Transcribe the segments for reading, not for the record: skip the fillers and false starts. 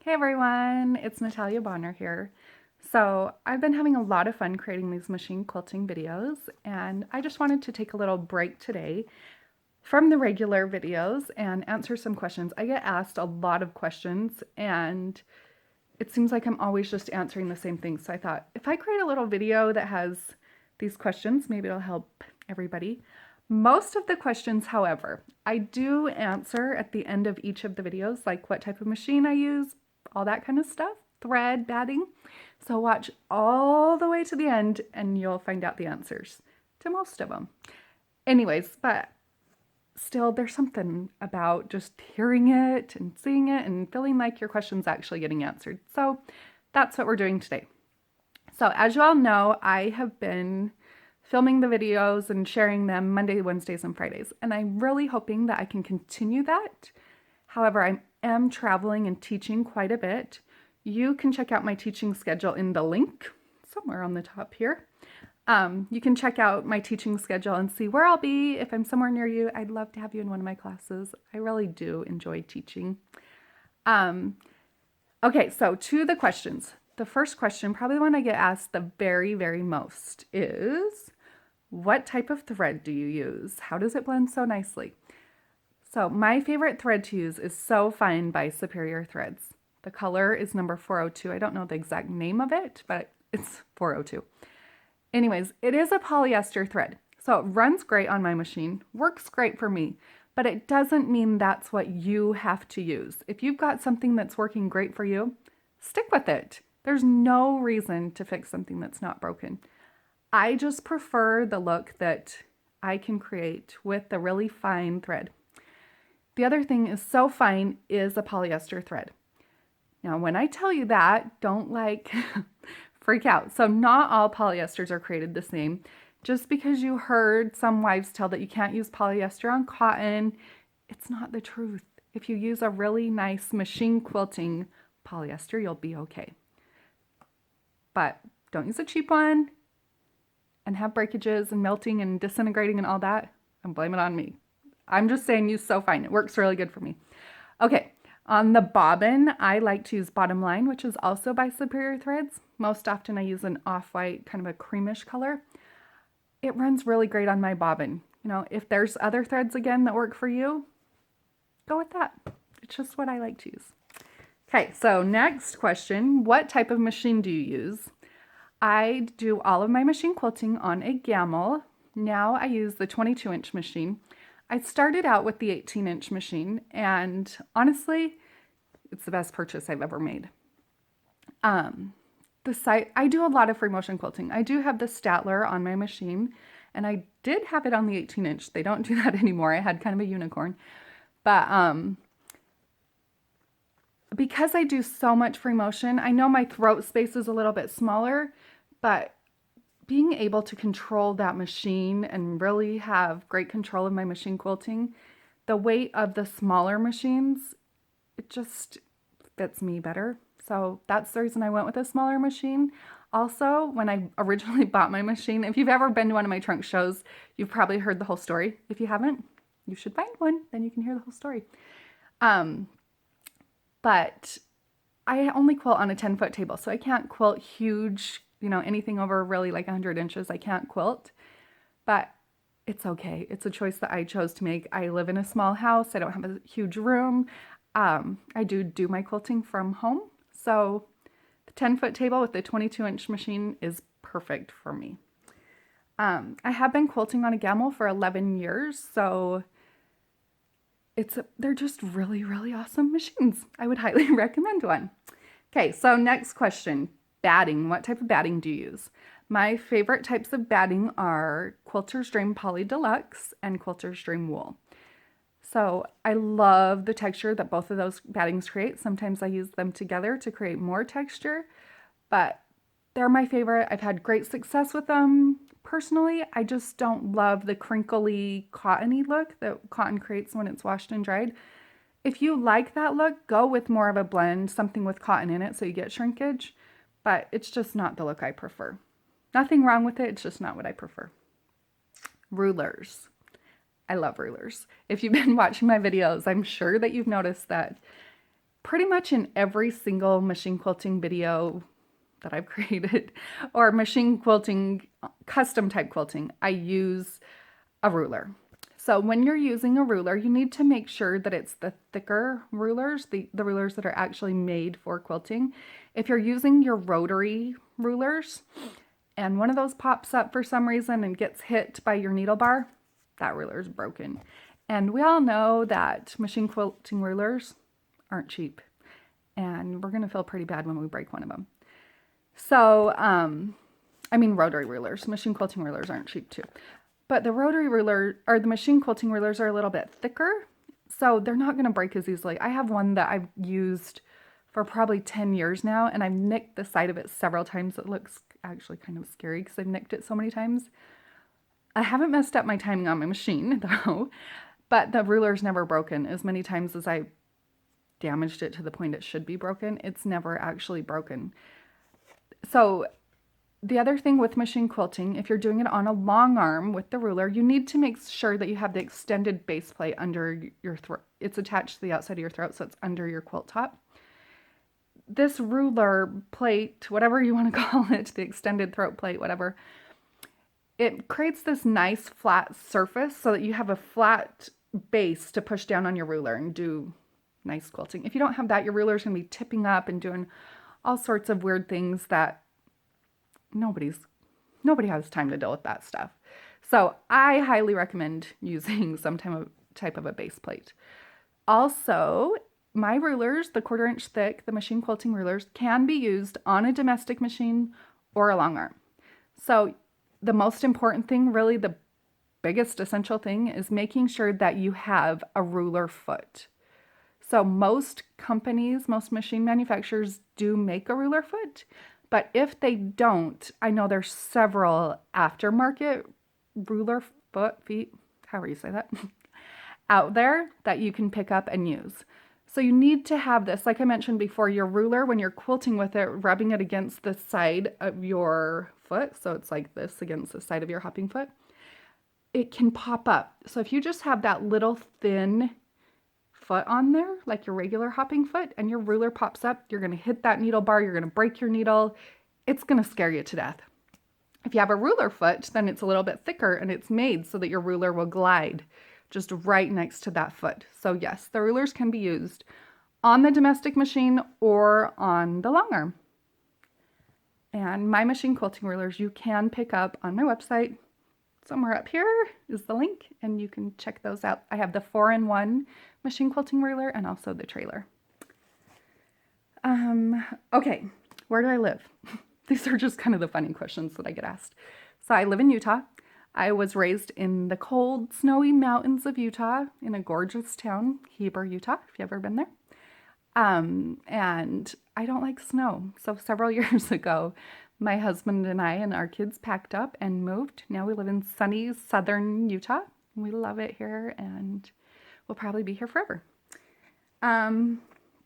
Hey everyone, it's Natalia Bonner here. So I've been having a lot of fun creating these machine quilting videos, and I just wanted to take a little break today from the regular videos and answer some questions. I get asked a lot of questions, and it seems like I'm always just answering the same thing. So I thought if I create a little video that has these questions, maybe it'll help everybody. Most of the questions, however, I do answer at the end of each of the videos, like what type of machine I use, all that kind of stuff, thread, batting. So watch all the way to the end and you'll find out the answers to most of them. Anyways, but still there's something about just hearing it and seeing it and feeling like your question's actually getting answered. So that's what we're doing today. So as you all know, I have been filming the videos and sharing them Monday, Wednesdays, and Fridays, and I'm really hoping that I can continue that. However, I am traveling and teaching quite a bit. You can check out my teaching schedule in the link somewhere on the top here. You can check out my teaching schedule and see where I'll be. If I'm somewhere near you, I'd love to have you in one of my classes. I really do enjoy teaching. Okay, so to the questions. The first question, probably the one I get asked the very most, is what type of thread do you use? How does it blend so nicely? So my favorite thread to use is So Fine by Superior Threads. The color is number 402. I don't know the exact name of it, but it's 402. Anyways, it is a polyester thread. So it runs great on my machine, works great for me, but it doesn't mean that's what you have to use. If you've got something that's working great for you, stick with it. There's no reason to fix something that's not broken. I just prefer the look that I can create with the really fine thread. The other thing is So Fine is a polyester thread. Now, when I tell you that, don't freak out. So not all polyesters are created the same. Just because you heard some wives tell that you can't use polyester on cotton, it's not the truth. If you use a really nice machine quilting polyester, you'll be okay. But don't use a cheap one and have breakages and melting and disintegrating and all that, and blame it on me. I'm just saying use So Fine. It works really good for me. Okay, on the bobbin, I like to use Bottom Line, which is also by Superior Threads. Most often I use an off-white, kind of a creamish color. It runs really great on my bobbin. You know, if there's other threads again that work for you, go with that. It's just what I like to use. Okay, so next question, what type of machine do you use? I do all of my machine quilting on a Gamel. Now I use the 22-inch machine. I started out with the 18-inch machine, and honestly, it's the best purchase I've ever made. I do a lot of free motion quilting. I do have the Statler on my machine, and I did have it on the 18-inch. They don't do that anymore. I had kind of a unicorn. But because I do so much free motion, I know my throat space is a little bit smaller, but being able to control that machine and really have great control of my machine quilting, the weight of the smaller machines, it just fits me better. So that's the reason I went with a smaller machine. Also, when I originally bought my machine, if you've ever been to one of my trunk shows, you've probably heard the whole story. If you haven't, you should find one, then you can hear the whole story. But I only quilt on a 10-foot table, so I can't quilt huge, anything over really like 100 inches, I can't quilt. But it's okay. It's a choice that I chose to make. I live in a small house. I don't have a huge room. I do my quilting from home. So the 10-foot table with the 22-inch machine is perfect for me. I have been quilting on a Gamel for 11 years, so they're just really awesome machines. I would highly recommend one. Okay, so next question, batting. What type of batting do you use? My favorite types of batting are Quilter's Dream Poly Deluxe and Quilter's Dream Wool. So I love the texture that both of those battings create. Sometimes I use them together to create more texture, but they're my favorite. I've had great success with them. Personally, I just don't love the crinkly, cottony look that cotton creates when it's washed and dried. If you like that look, go with more of a blend, something with cotton in it so you get shrinkage, but it's just not the look I prefer. Nothing wrong with it, it's just not what I prefer. Rulers. I love rulers. If you've been watching my videos, I'm sure that you've noticed that pretty much in every single machine quilting video that I've created or machine quilting, custom type quilting, I use a ruler. So when you're using a ruler, you need to make sure that it's the thicker rulers, the rulers that are actually made for quilting. If you're using your rotary rulers and one of those pops up for some reason and gets hit by your needle bar, that ruler is broken. And we all know that machine quilting rulers aren't cheap, and we're going to feel pretty bad when we break one of them. So, I mean, rotary rulers, machine quilting rulers aren't cheap too. But the rotary ruler or the machine quilting rulers are a little bit thicker, so they're not going to break as easily. I have one that I've used for probably 10 years now, and I've nicked the side of it several times. It looks actually kind of scary because I've nicked it so many times. I haven't messed up my timing on my machine, though, but the ruler's never broken. As many times as I damaged it to the point it should be broken, it's never actually broken. So the other thing with machine quilting, if you're doing it on a long arm with the ruler, you need to make sure that you have the extended base plate under your throat. It's attached to the outside of your throat, so it's under your quilt top. This ruler plate, whatever you want to call it, the extended throat plate, whatever, it creates this nice flat surface so that you have a flat base to push down on your ruler and do nice quilting. If you don't have that, your ruler is going to be tipping up and doing all sorts of weird things that nobody has time to deal with that stuff. So I highly recommend using some type of a base plate. Also, my rulers, the 1/4 inch thick, the machine quilting rulers, can be used on a domestic machine or a long arm. So the most important thing, really the biggest essential thing, is making sure that you have a ruler foot. So most companies, most machine manufacturers do make a ruler foot, but if they don't, I know there's several aftermarket ruler feet, however you say that, out there that you can pick up and use. So you need to have this, like I mentioned before, your ruler, when you're quilting with it, rubbing it against the side of your foot, so it's like this against the side of your hopping foot, it can pop up. So if you just have that little thin foot on there, like your regular hopping foot, and your ruler pops up, you're going to hit that needle bar, you're going to break your needle. It's going to scare you to death. If you have a ruler foot, then it's a little bit thicker and it's made so that your ruler will glide just right next to that foot. So yes, the rulers can be used on the domestic machine or on the long arm. And my machine quilting rulers you can pick up on my website. Somewhere up here is the link, and you can check those out. I have the 4-in-1 machine quilting ruler and also the trailer. Okay, where do I live? These are just kind of the funny questions that I get asked. So I live in Utah. I was raised in the cold, snowy mountains of Utah in a gorgeous town, Heber, Utah, if you've ever been there. And I don't like snow. So several years ago, my husband and I and our kids packed up and moved. Now we live in sunny southern Utah. We love it here, and we'll probably be here forever.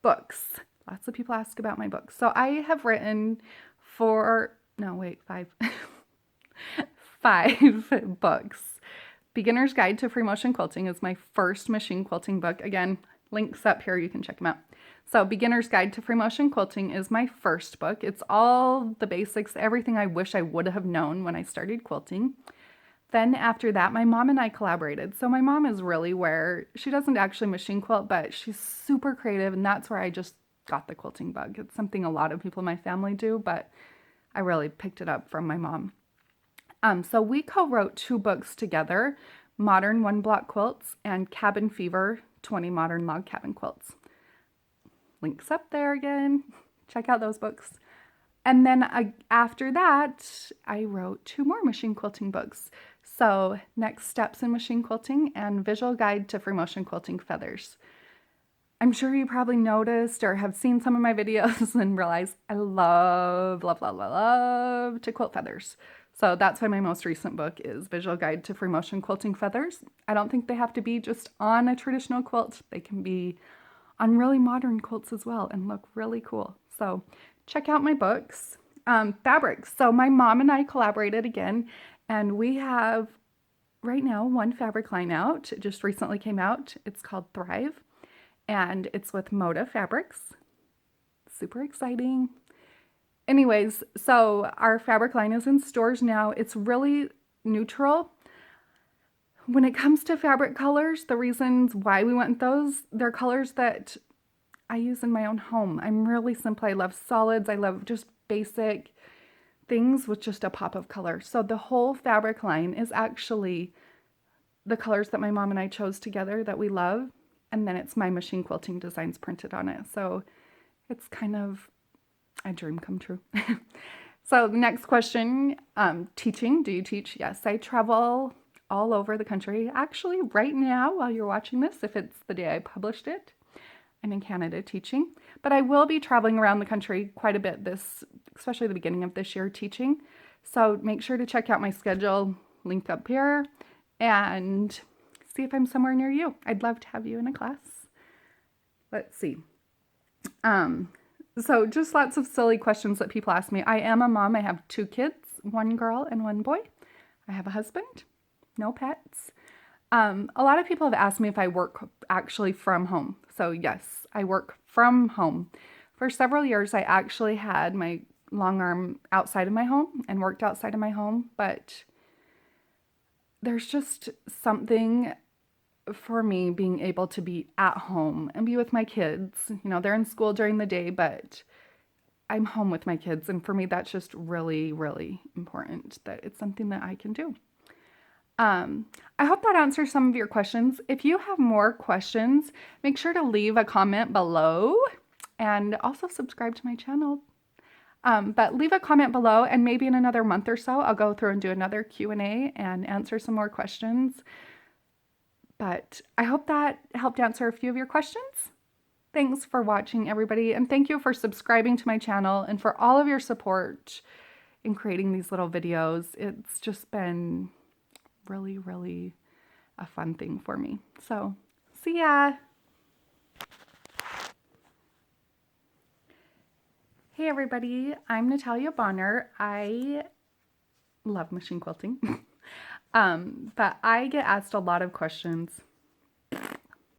Books. Lots of people ask about my books. So I have written five. 5 books. Beginner's Guide to Free Motion Quilting is my first machine quilting book. Again, links up here, you can check them out. So Beginner's Guide to Free Motion Quilting is my first book. It's all the basics, everything I wish I would have known when I started quilting. Then after that, my mom and I collaborated. So my mom is really where, she doesn't actually machine quilt, but she's super creative, and that's where I just got the quilting bug. It's something a lot of people in my family do, but I really picked it up from my mom. So we co-wrote 2 books together, Modern 1-Block Quilts and Cabin Fever, 20 Modern Log Cabin Quilts. Links up there again. Check out those books. And then after that, I wrote 2 more machine quilting books. So Next Steps in Machine Quilting and Visual Guide to Free Motion Quilting Feathers. I'm sure you probably noticed or have seen some of my videos and realized I love to quilt feathers. So that's why my most recent book is Visual Guide to Free Motion Quilting Feathers. I don't think they have to be just on a traditional quilt. They can be on really modern quilts as well and look really cool. So check out my books. Fabrics. So my mom and I collaborated again, and we have right now one fabric line out. It just recently came out. It's called Thrive. and it's with Moda Fabrics. Super exciting. Anyways, so our fabric line is in stores now. It's really neutral. When it comes to fabric colors, the reasons why we went those, they're colors that I use in my own home. I'm really simple. I love solids. I love just basic things with just a pop of color. So the whole fabric line is actually the colors that my mom and I chose together that we love. And then it's my machine quilting designs printed on it. So it's kind of a dream come true. So next question, teaching. Do you teach? Yes, I travel all over the country. Actually, right now, while you're watching this, if it's the day I published it, I'm in Canada teaching. But I will be traveling around the country quite a bit especially the beginning of this year teaching. So make sure to check out my schedule, link up here, and see if I'm somewhere near you. I'd love to have you in a class. Let's see. So just lots of silly questions that people ask me. I am a mom. I have 2 kids, 1 girl and 1 boy. I have a husband, no pets. A lot of people have asked me if I work actually from home. So yes, I work from home. For several years, I actually had my long arm outside of my home and worked outside of my home, but there's just something for me being able to be at home and be with my kids. You know, they're in school during the day, but I'm home with my kids. And for me, that's just really, really important that it's something that I can do. I hope that answers some of your questions. If you have more questions, make sure to leave a comment below and also subscribe to my channel. But leave a comment below, and maybe in another month or so, I'll go through and do another Q&A and answer some more questions. But I hope that helped answer a few of your questions. Thanks for watching, everybody, and thank you for subscribing to my channel and for all of your support in creating these little videos. It's just been really, really a fun thing for me. So, see ya! Hey everybody, I'm Natalia Bonner. I love machine quilting, but I get asked a lot of questions